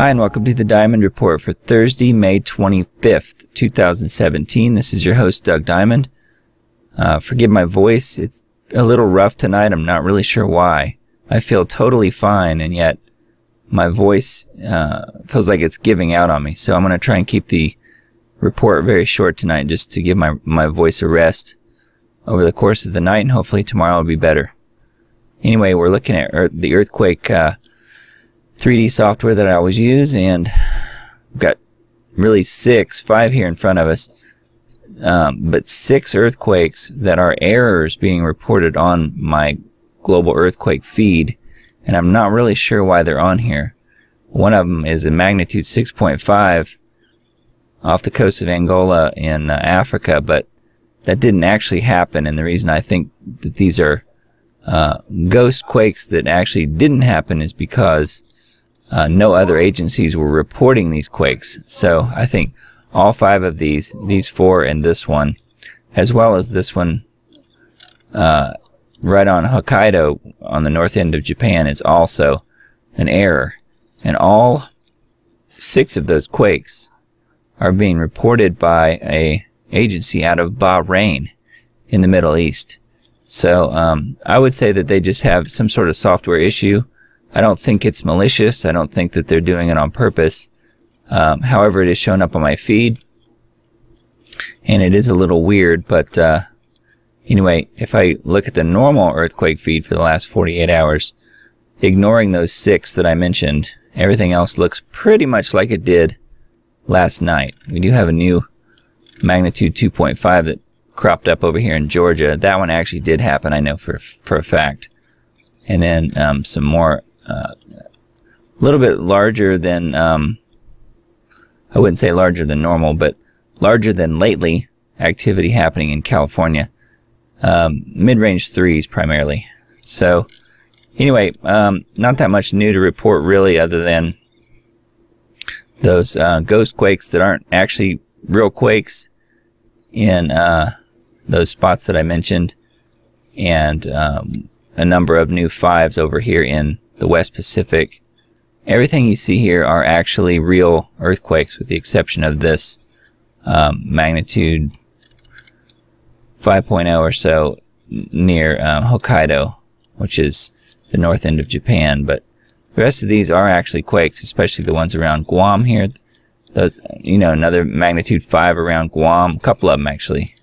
Hi, and welcome to the Diamond Report for Thursday, May 25th, 2017. This is your host, Doug Diamond. Forgive my voice. It's a little rough tonight. I'm not really sure why. I feel totally fine, and yet my voice feels like it's giving out on me. So I'm going to try and keep the report very short tonight just to give my voice a rest over the course of the night, and hopefully tomorrow will be better. Anyway, we're looking at the earthquake 3D software that I always use, and we've got really five here in front of us, but 6 earthquakes that are errors being reported on my global earthquake feed, and I'm not really sure why they're on here. One of them is a magnitude 6.5 off the coast of Angola in Africa, but that didn't actually happen, and the reason I think that these are ghost quakes that actually didn't happen is because no other agencies were reporting these quakes. So I think all 5 of these 4 and this one, as well as this one right on Hokkaido on the north end of Japan, is also an error. And all 6 of those quakes are being reported by an agency out of Bahrain in the Middle East. So I would say that they just have some sort of software issue. I don't think it's malicious. I don't think that they're doing it on purpose. However, it is showing up on my feed, and it is a little weird. But anyway, if I look at the normal earthquake feed for the last 48 hours, ignoring those 6 that I mentioned, everything else looks pretty much like it did last night. We do have a new magnitude 2.5 that cropped up over here in Georgia. That one actually did happen, I know for a fact. And then some more, a little bit larger than, I wouldn't say larger than normal, but larger than lately activity happening in California. Mid-range 3s primarily. So anyway, not that much new to report really, other than those ghost quakes that aren't actually real quakes in those spots that I mentioned, and a number of new 5s over here in the West Pacific. Everything you see here are actually real earthquakes, with the exception of this magnitude 5.0 or so near Hokkaido, which is the north end of Japan. But the rest of these are actually quakes, especially the ones around Guam here. Those, you know, another magnitude 5 around Guam, a couple of them actually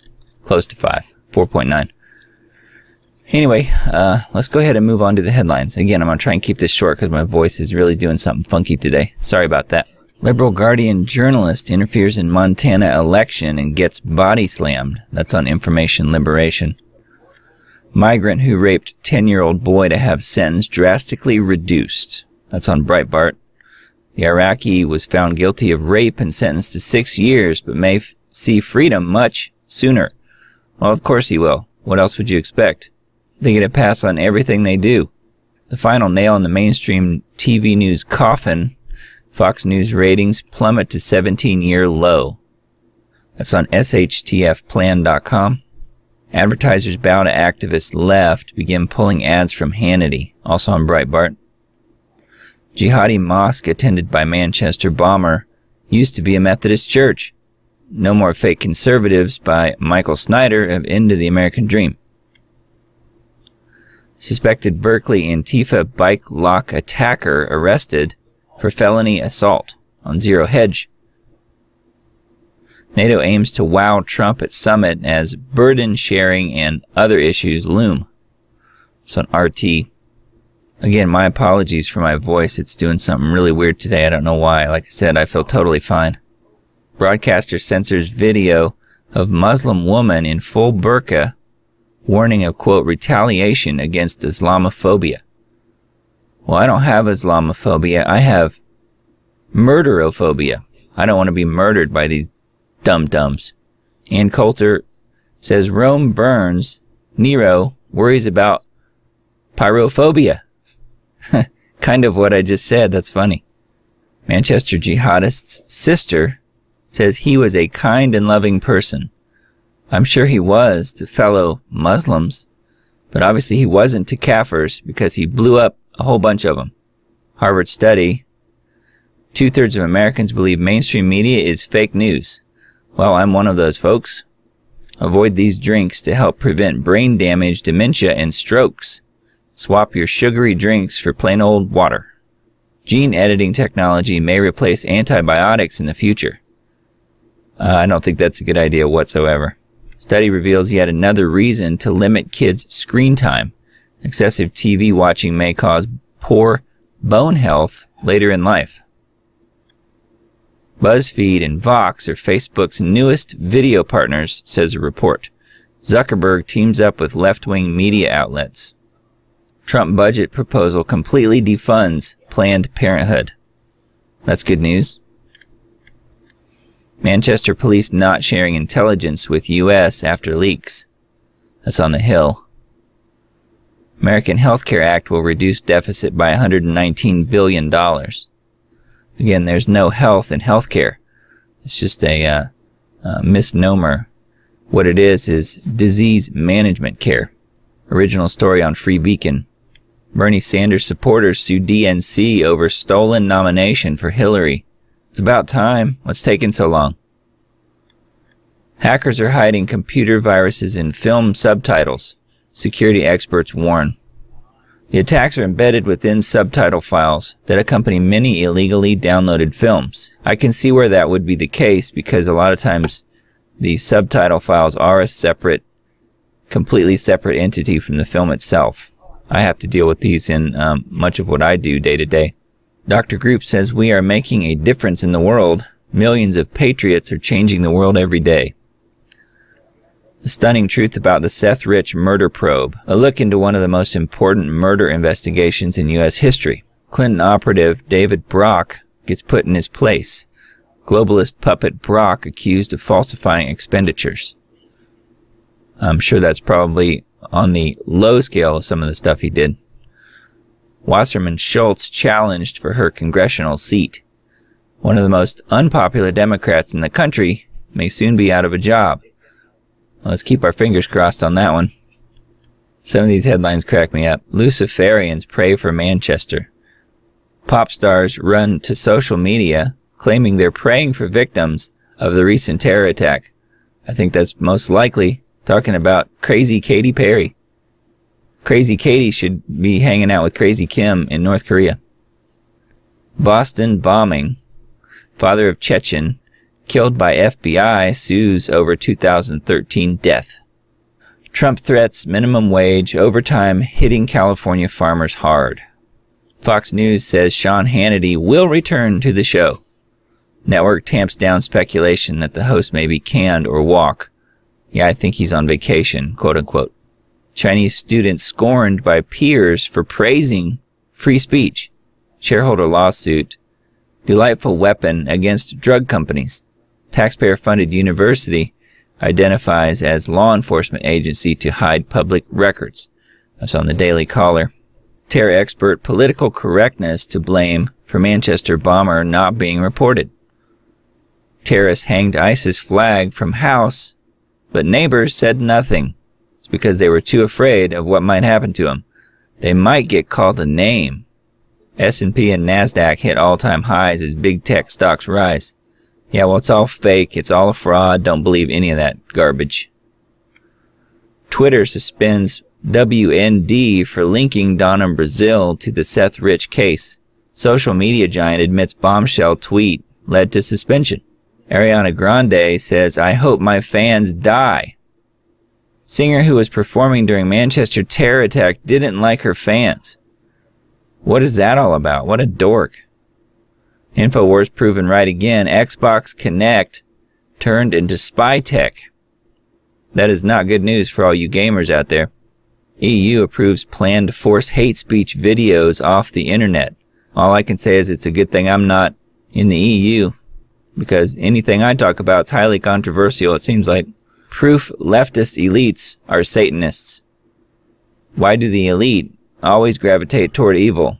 close to 5, 4.9. Anyway, let's go ahead and move on to the headlines. Again, I'm going to try and keep this short because my voice is really doing something funky today. Sorry about that. Liberal Guardian journalist interferes in Montana election and gets body slammed. That's on Information Liberation. Migrant who raped 10-year-old boy to have sentence drastically reduced. That's on Breitbart. The Iraqi was found guilty of rape and sentenced to 6 years, but may see freedom much sooner. Well, of course he will. What else would you expect? They get a pass on everything they do. The final nail in the mainstream TV news coffin. Fox News ratings plummet to 17-year low. That's on shtfplan.com. Advertisers bow to activists left begin pulling ads from Hannity. Also on Breitbart. Jihadi mosque attended by Manchester bomber used to be a Methodist church. No more fake conservatives by Michael Snyder have ended the American dream. Suspected Berkeley Antifa bike lock attacker arrested for felony assault on Zero Hedge. NATO aims to wow Trump at summit as burden sharing and other issues loom. It's on RT. Again, my apologies for my voice. It's doing something really weird today. I don't know why. Like I said, I feel totally fine. Broadcaster censors video of Muslim woman in full burqa, warning of, quote, retaliation against Islamophobia. Well, I don't have Islamophobia. I have murderophobia. I don't want to be murdered by these dum-dums. Ann Coulter says Rome burns. Nero worries about pyrophobia. Kind of what I just said. That's funny. Manchester jihadist's sister says he was a kind and loving person. I'm sure he was to fellow Muslims, but obviously he wasn't to Kafirs because he blew up a whole bunch of them. Harvard study 2/3 of Americans believe mainstream media is fake news. Well, I'm one of those folks. Avoid these drinks to help prevent brain damage, dementia, and strokes. Swap your sugary drinks for plain old water. Gene editing technology may replace antibiotics in the future. I don't think that's a good idea whatsoever. Study reveals yet another reason to limit kids' screen time. Excessive TV watching may cause poor bone health later in life. BuzzFeed and Vox are Facebook's newest video partners, says a report. Zuckerberg teams up with left-wing media outlets. Trump budget proposal completely defunds Planned Parenthood. That's good news. Manchester police not sharing intelligence with U.S. after leaks. That's on the Hill. American Health Care Act will reduce deficit by $119 billion. Again, there's no health in healthcare. It's just a misnomer. What it is disease management care. Original story on Free Beacon. Bernie Sanders supporters sue DNC over stolen nomination for Hillary. It's about time. What's taking so long? Hackers are hiding computer viruses in film subtitles. Security experts warn. The attacks are embedded within subtitle files that accompany many illegally downloaded films. I can see where that would be the case because a lot of times the subtitle files are a separate, completely separate entity from the film itself. I have to deal with these in much of what I do day to day. Dr. Group says we are making a difference in the world. Millions of patriots are changing the world every day. The stunning truth about the Seth Rich murder probe. A look into one of the most important murder investigations in U.S. history. Clinton operative David Brock gets put in his place. Globalist puppet Brock accused of falsifying expenditures. I'm sure that's probably on the low scale of some of the stuff he did. Wasserman Schultz challenged for her congressional seat. One of the most unpopular Democrats in the country may soon be out of a job. Let's keep our fingers crossed on that one. Some of these headlines crack me up. Luciferians pray for Manchester. Pop stars run to social media claiming they're praying for victims of the recent terror attack. I think that's most likely talking about Crazy Katy Perry. Crazy Katy should be hanging out with Crazy Kim in North Korea. Boston bombing. Father of Chechen killed by FBI sues over 2013 death. Trump threats minimum wage overtime hitting California farmers hard. Fox News says Sean Hannity will return to the show. Network tamps down speculation that the host may be canned or walk. Yeah, I think he's on vacation, quote unquote. Chinese student scorned by peers for praising free speech. Shareholder lawsuit. Delightful weapon against drug companies. Taxpayer-funded university identifies as law enforcement agency to hide public records. That's on the Daily Caller. Terror expert political correctness to blame for Manchester bomber not being reported. Terrorists hanged ISIS flag from house, but neighbors said nothing. It's because they were too afraid of what might happen to them. They might get called a name. S&P and NASDAQ hit all-time highs as big tech stocks rise. Yeah, well, it's all fake. It's all a fraud. Don't believe any of that garbage. Twitter suspends WND for linking Donna Brazil to the Seth Rich case. Social media giant admits bombshell tweet led to suspension. Ariana Grande says, I hope my fans die. Singer who was performing during Manchester terror attack didn't like her fans. What is that all about? What a dork. InfoWars proven right again. Xbox Kinect turned into spy tech. That is not good news for all you gamers out there. EU approves plan to force hate speech videos off the internet. All I can say is it's a good thing I'm not in the EU, because anything I talk about is highly controversial, it seems like. Proof leftist elites are Satanists. Why do the elite always gravitate toward evil?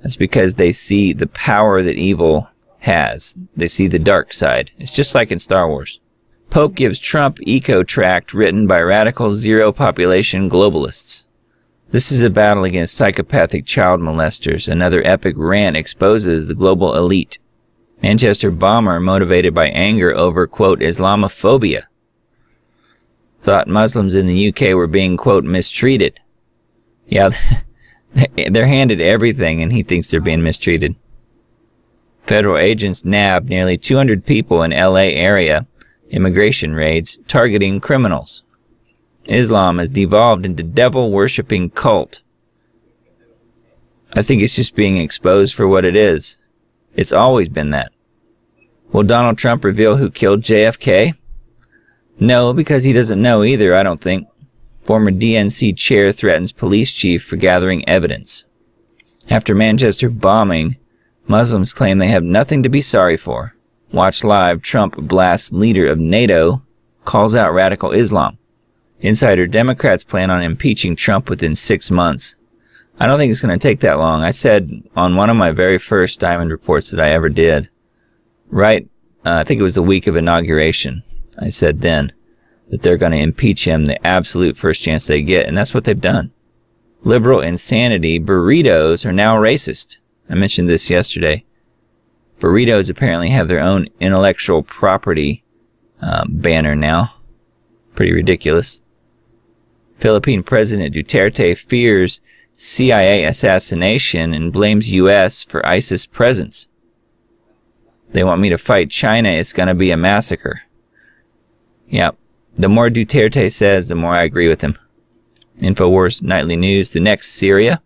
That's because they see the power that evil has. They see the dark side. It's just like in Star Wars. Pope gives Trump eco-tract written by radical zero-population globalists. This is a battle against psychopathic child molesters. Another epic rant exposes the global elite. Manchester bomber motivated by anger over, quote, Islamophobia. Thought Muslims in the UK were being, quote, mistreated. Yeah, they're handed everything and he thinks they're being mistreated. Federal agents nabbed nearly 200 people in LA area immigration raids targeting criminals. Islam has devolved into devil-worshipping cult. I think it's just being exposed for what it is. It's always been that. Will Donald Trump reveal who killed JFK? No, because he doesn't know either, I don't think. Former DNC chair threatens police chief for gathering evidence. After Manchester bombing, Muslims claim they have nothing to be sorry for. Watch live, Trump blasts leader of NATO, calls out radical Islam. Insider, Democrats plan on impeaching Trump within 6 months. I don't think it's going to take that long. I said on one of my very first Diamond reports that I ever did, right, I think it was the week of inauguration, I said then that they're going to impeach him the absolute first chance they get, and that's what they've done. Liberal insanity, burritos are now racist. I mentioned this yesterday. Burritos apparently have their own intellectual property banner now. Pretty ridiculous. Philippine President Duterte fears CIA assassination and blames U.S. for ISIS presence. They want me to fight China, it's going to be a massacre. Yep. The more Duterte says, the more I agree with him. InfoWars Nightly News. The next Syria.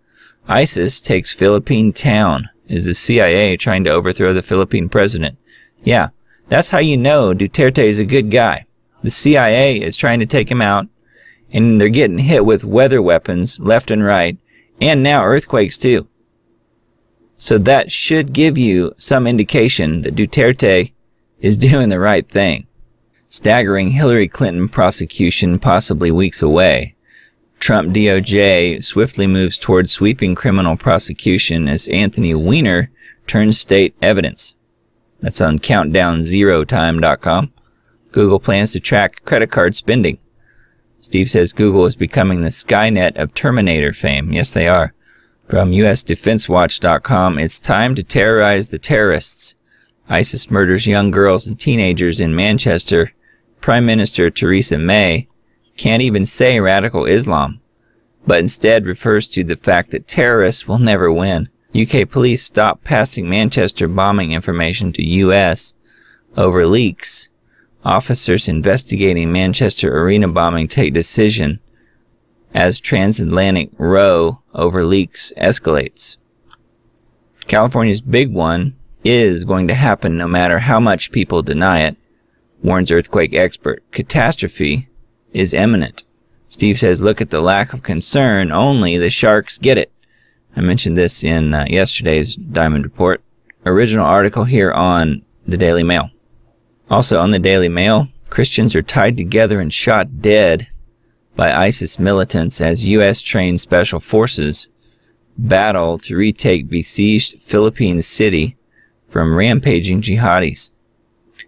ISIS takes Philippine town. Is the CIA trying to overthrow the Philippine president? Yeah, that's how you know Duterte is a good guy. The CIA is trying to take him out, and they're getting hit with weather weapons left and right, and now earthquakes too. So that should give you some indication that Duterte is doing the right thing. Staggering Hillary Clinton prosecution possibly weeks away. Trump DOJ swiftly moves toward sweeping criminal prosecution as Anthony Weiner turns state evidence. That's on countdownzerotime.com. Google plans to track credit card spending. Steve says Google is becoming the Skynet of Terminator fame. Yes, they are. From USDefenseWatch.com, it's time to terrorize the terrorists. ISIS murders young girls and teenagers in Manchester. Prime Minister Theresa May can't even say radical Islam, but instead refers to the fact that terrorists will never win. UK police stop passing Manchester bombing information to US over leaks. Officers investigating Manchester arena bombing take decision as transatlantic row over leaks escalates. California's big one is going to happen no matter how much people deny it, warns earthquake expert. Catastrophe is imminent. Steve says, look at the lack of concern, only the sharks get it. I mentioned this in yesterday's Diamond Report. Original article here on the Daily Mail. Also on the Daily Mail, Christians are tied together and shot dead by ISIS militants as U.S.-trained special forces battle to retake besieged Philippine city from rampaging jihadis.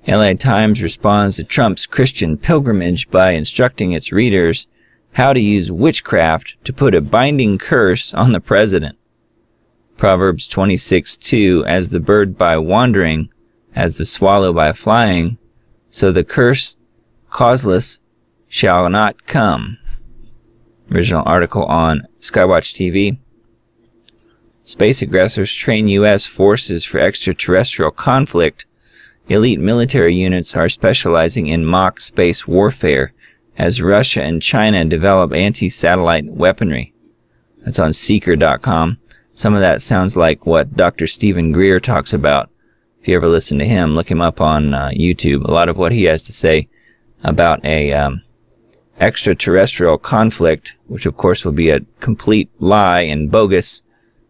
LA Times responds to Trump's Christian pilgrimage by instructing its readers how to use witchcraft to put a binding curse on the president. Proverbs 26:2, as the bird by wandering, as the swallow by flying, so the curse causeless shall not come. Original article on Skywatch TV. Space aggressors train U.S. forces for extraterrestrial conflict. Elite military units are specializing in mock space warfare as Russia and China develop anti-satellite weaponry. That's on Seeker.com. Some of that sounds like what Dr. Stephen Greer talks about. If you ever listen to him, look him up on YouTube. A lot of what he has to say about a extraterrestrial conflict, which of course will be a complete lie and bogus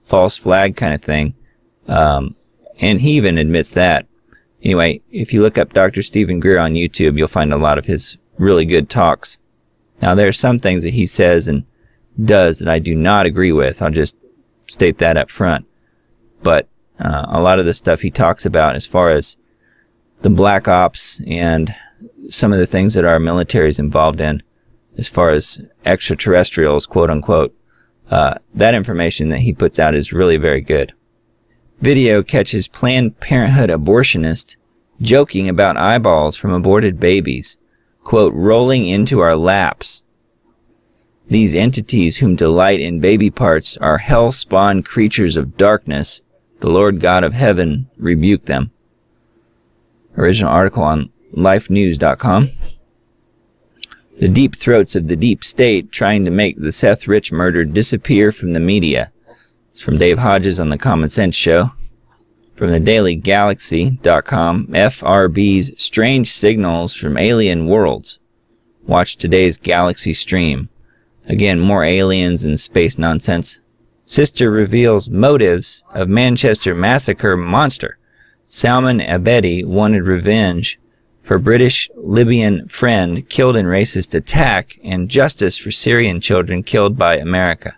false flag kind of thing. And he even admits that. Anyway, if you look up Dr. Stephen Greer on YouTube, you'll find a lot of his really good talks. Now, there are some things that he says and does that I do not agree with. I'll just state that up front. But a lot of the stuff he talks about as far as the black ops and some of the things that our military is involved in, as far as extraterrestrials, quote unquote, that information that he puts out is really very good. Video catches Planned Parenthood abortionist joking about eyeballs from aborted babies, quote, rolling into our laps. These entities whom delight in baby parts are hell-spawned creatures of darkness. The Lord God of heaven rebuke them. Original article on lifenews.com. The deep throats of the deep state trying to make the Seth Rich murder disappear from the media. It's from Dave Hodges on the Common Sense Show. From the dailygalaxy.com, FRB's strange signals from alien worlds. Watch today's Galaxy stream. Again, more aliens and space nonsense. Sister reveals motives of Manchester massacre monster. Salman Abedi wanted revenge for British Libyan friend killed in racist attack and justice for Syrian children killed by America.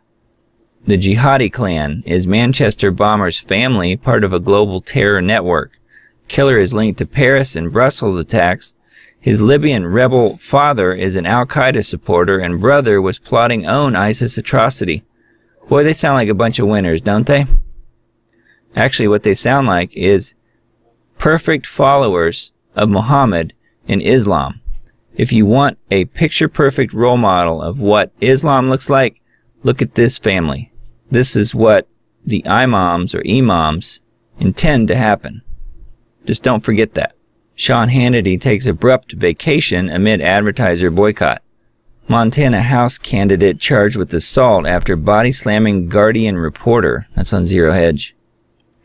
The Jihadi clan is Manchester bomber's family, part of a global terror network. Killer is linked to Paris and Brussels attacks. His Libyan rebel father is an Al-Qaeda supporter and brother was plotting own ISIS atrocity. Boy, they sound like a bunch of winners, don't they? Actually, what they sound like is perfect followers of Muhammad in Islam. If you want a picture-perfect role model of what Islam looks like, look at this family. This is what the imams or imams intend to happen. Just don't forget that. Sean Hannity takes abrupt vacation amid advertiser boycott. Montana House candidate charged with assault after body-slamming Guardian reporter. That's on Zero Hedge.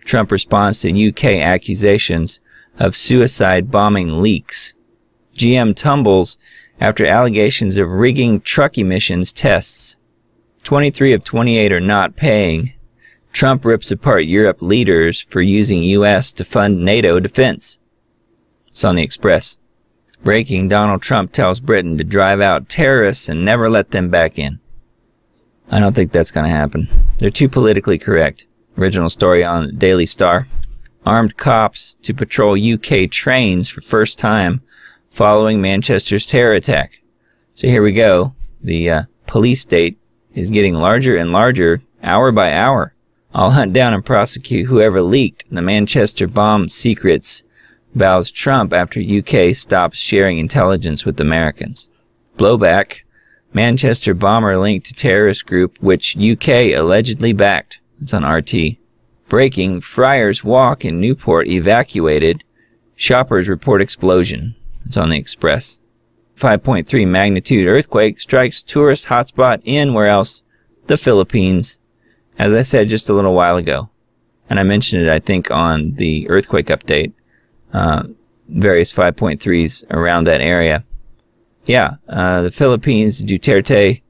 Trump responds to UK accusations of suicide bombing leaks. GM tumbles after allegations of rigging truck emissions tests. 23 of 28 are not paying. Trump rips apart Europe leaders for using U.S. to fund NATO defense. It's on the Express. Breaking, Donald Trump tells Britain to drive out terrorists and never let them back in. I don't think that's going to happen. They're too politically correct. Original story on Daily Star. Armed cops to patrol UK trains for first time following Manchester's terror attack. So here we go. The police state is getting larger and larger hour by hour. I'll hunt down and prosecute whoever leaked the Manchester bomb secrets, vows Trump after UK stops sharing intelligence with Americans. Blowback. Manchester bomber linked to terrorist group which UK allegedly backed. It's on RT. Breaking. Friars Walk in Newport evacuated. Shoppers report explosion. It's on the Express. 5.3 magnitude earthquake strikes tourist hotspot in, where else? The Philippines. As I said just a little while ago. And I mentioned it, I think, on the earthquake update. Various 5.3s around that area. Yeah, the Philippines, Duterte,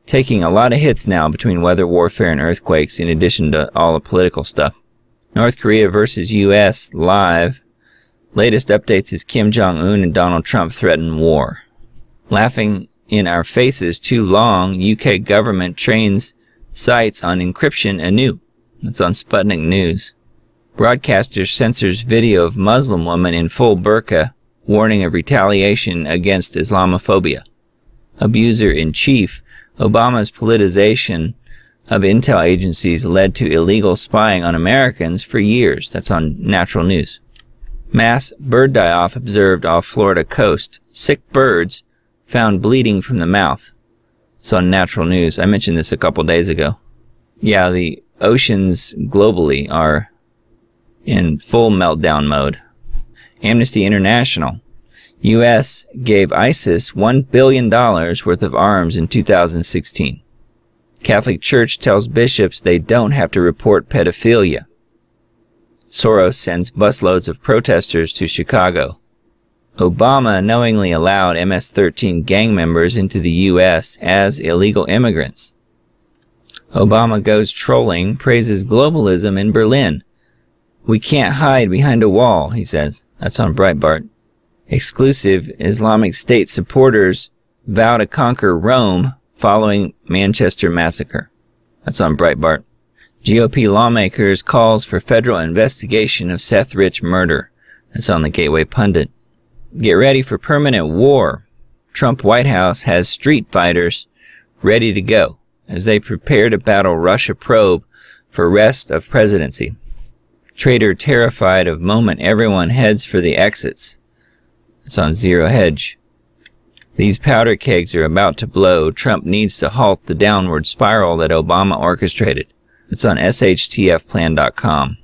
taking a lot of hits now between weather warfare and earthquakes, in addition to all the political stuff. North Korea versus U.S. live. Latest updates is Kim Jong-un and Donald Trump threaten war. Laughing in our faces too long, UK government trains sites on encryption anew. That's on Sputnik News. Broadcaster censors video of Muslim woman in full burqa, warning of retaliation against Islamophobia. Abuser-in-chief. Obama's politicization of intel agencies led to illegal spying on Americans for years. That's on Natural News. Mass bird die-off observed off Florida coast. Sick birds found bleeding from the mouth. It's on Natural News. I mentioned this a couple days ago. Yeah, the oceans globally are in full meltdown mode. Amnesty International. U.S. gave ISIS $1 billion worth of arms in 2016. Catholic Church tells bishops they don't have to report pedophilia. Soros sends busloads of protesters to Chicago. Obama knowingly allowed MS-13 gang members into the U.S. as illegal immigrants. Obama goes trolling, praises globalism in Berlin. We can't hide behind a wall, he says. That's on Breitbart. Exclusive Islamic State supporters vow to conquer Rome following Manchester massacre. That's on Breitbart. GOP lawmakers calls for federal investigation of Seth Rich murder. That's on the Gateway Pundit. Get ready for permanent war. Trump White House has street fighters ready to go as they prepare to battle Russia probe for rest of presidency. Trader terrified of moment everyone heads for the exits. It's on Zero Hedge. These powder kegs are about to blow. Trump needs to halt the downward spiral that Obama orchestrated. It's on shtfplan.com.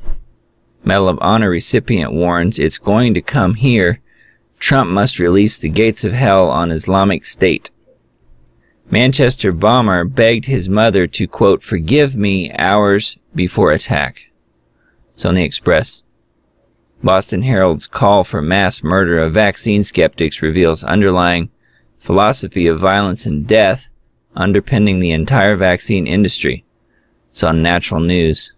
Medal of Honor recipient warns it's going to come here. Trump must release the gates of hell on Islamic State. Manchester bomber begged his mother to, quote, forgive me hours before attack. It's on the Express. Boston Herald's call for mass murder of vaccine skeptics reveals underlying philosophy of violence and death underpinning the entire vaccine industry. It's on Natural News.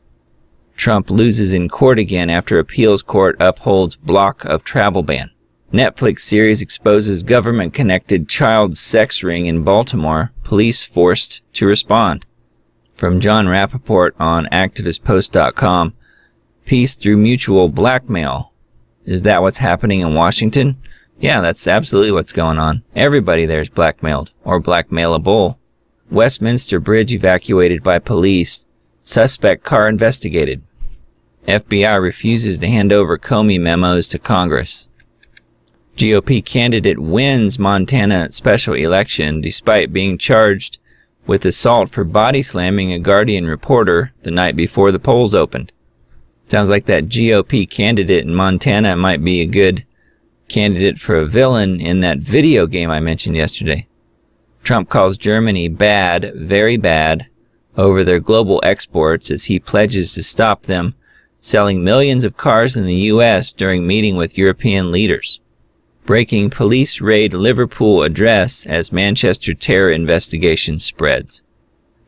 Trump loses in court again after appeals court upholds block of travel ban. Netflix series exposes government-connected child sex ring in Baltimore. Police forced to respond. From John Rappaport on activistpost.com. Peace through mutual blackmail. Is that what's happening in Washington? Yeah, that's absolutely what's going on. Everybody there is blackmailed, or blackmailable. Westminster Bridge evacuated by police. Suspect car investigated. FBI refuses to hand over Comey memos to Congress. GOP candidate wins Montana special election despite being charged with assault for body slamming a Guardian reporter the night before the polls opened. Sounds like that GOP candidate in Montana might be a good candidate for a villain in that video game I mentioned yesterday. Trump calls Germany bad, very bad, over their global exports as he pledges to stop them selling millions of cars in the U.S. during meeting with European leaders. Breaking police raid Liverpool address as Manchester terror investigation spreads.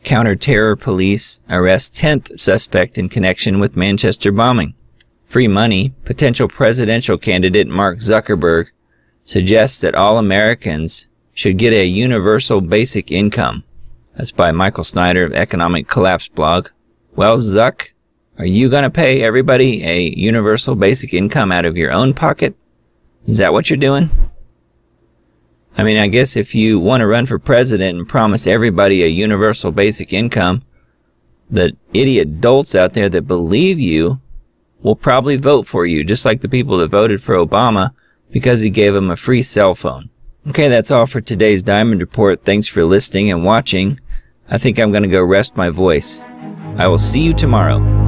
Counter-terror police arrest 10th suspect in connection with Manchester bombing. Free money. Potential presidential candidate Mark Zuckerberg suggests that all Americans should get a universal basic income. That's by Michael Snyder of Economic Collapse blog. Well, Zuck, are you going to pay everybody a universal basic income out of your own pocket? Is that what you're doing? I mean, I guess if you want to run for president and promise everybody a universal basic income, the idiot dolts out there that believe you will probably vote for you, just like the people that voted for Obama because he gave them a free cell phone. Okay, that's all for today's Diamond Report. Thanks for listening and watching. I think I'm going to go rest my voice. I will see you tomorrow.